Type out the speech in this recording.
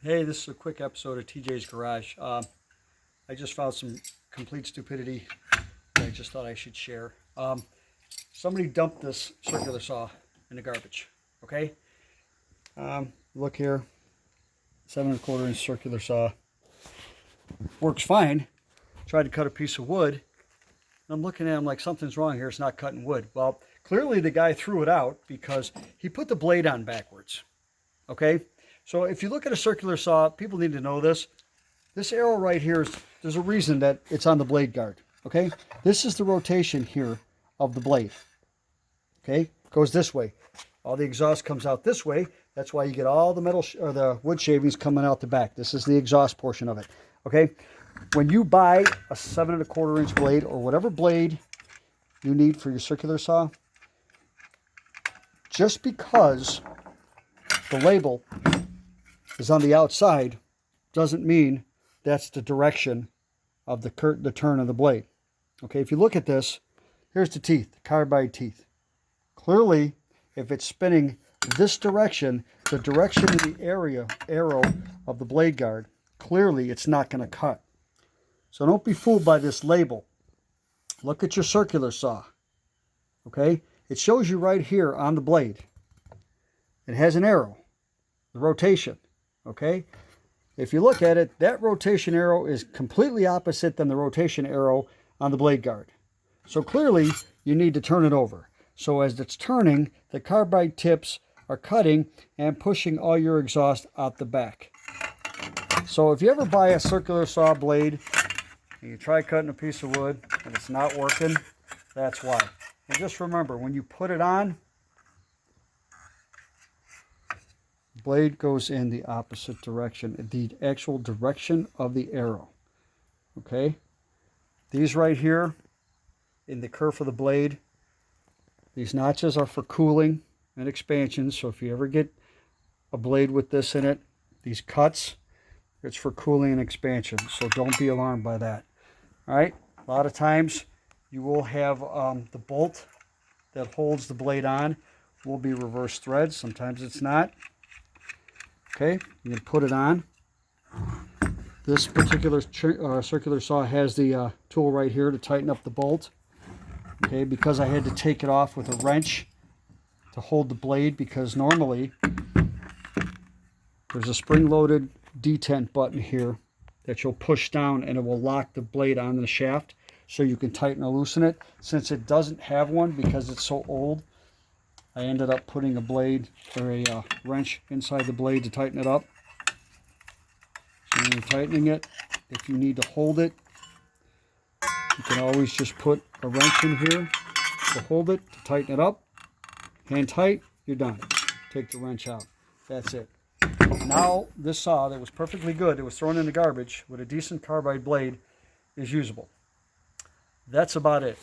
Hey, this is a quick episode of TJ's Garage. I just found some complete stupidity that I just thought I should share. Somebody dumped this circular saw in the garbage. Okay, look here, 7 1/4 inch circular saw. Works fine. Tried to cut a piece of wood. I'm looking at him like something's wrong here. It's not cutting wood. Well, clearly the guy threw it out because he put the blade on backwards. Okay. So if you look at a circular saw, people need to know this. This arrow right here, there's a reason that it's on the blade guard. Okay, this is the rotation here of the blade. Okay, it goes this way. All the exhaust comes out this way. That's why you get all the metal or the wood shavings coming out the back. This is the exhaust portion of it. Okay, when you buy a 7 1/4 inch blade or whatever blade you need for your circular saw, just because the label is on the outside doesn't mean that's the direction of the turn of the blade. Okay, if you look at this, here's the teeth, the carbide teeth. Clearly, if it's spinning this direction, the direction of the arrow of the blade guard, clearly it's not going to cut. So don't be fooled by this label. Look at your circular saw. Okay, it shows you right here on the blade. It has an arrow, the rotation. Okay, if you look at it, that rotation arrow is completely opposite than the rotation arrow on the blade guard. So clearly you need to turn it over. So as it's turning, the carbide tips are cutting and pushing all your exhaust out the back. So if you ever buy a circular saw blade and you try cutting a piece of wood and it's not working, that's why. And just remember, when you put it on, blade goes in the opposite direction, the actual direction of the arrow. Okay, these right here in the kerf of the blade, these notches are for cooling and expansion. So if you ever get a blade with this in it, these cuts, it's for cooling and expansion. So don't be alarmed by that. All right, a lot of times you will have the bolt that holds the blade on will be reverse threads. Sometimes it's not. Okay, you can put it on. This particular circular saw has the tool right here to tighten up the bolt. Okay, because I had to take it off with a wrench to hold the blade, because normally there's a spring-loaded detent button here that you'll push down and it will lock the blade on the shaft so you can tighten or loosen it. Since it doesn't have one because it's so old, I ended up putting a blade or a wrench inside the blade to tighten it up. So when you're tightening it, if you need to hold it, you can always just put a wrench in here to hold it, to tighten it up. Hand tight, you're done. Take the wrench out. That's it. Now this saw that was perfectly good, it was thrown in the garbage with a decent carbide blade, is usable. That's about it.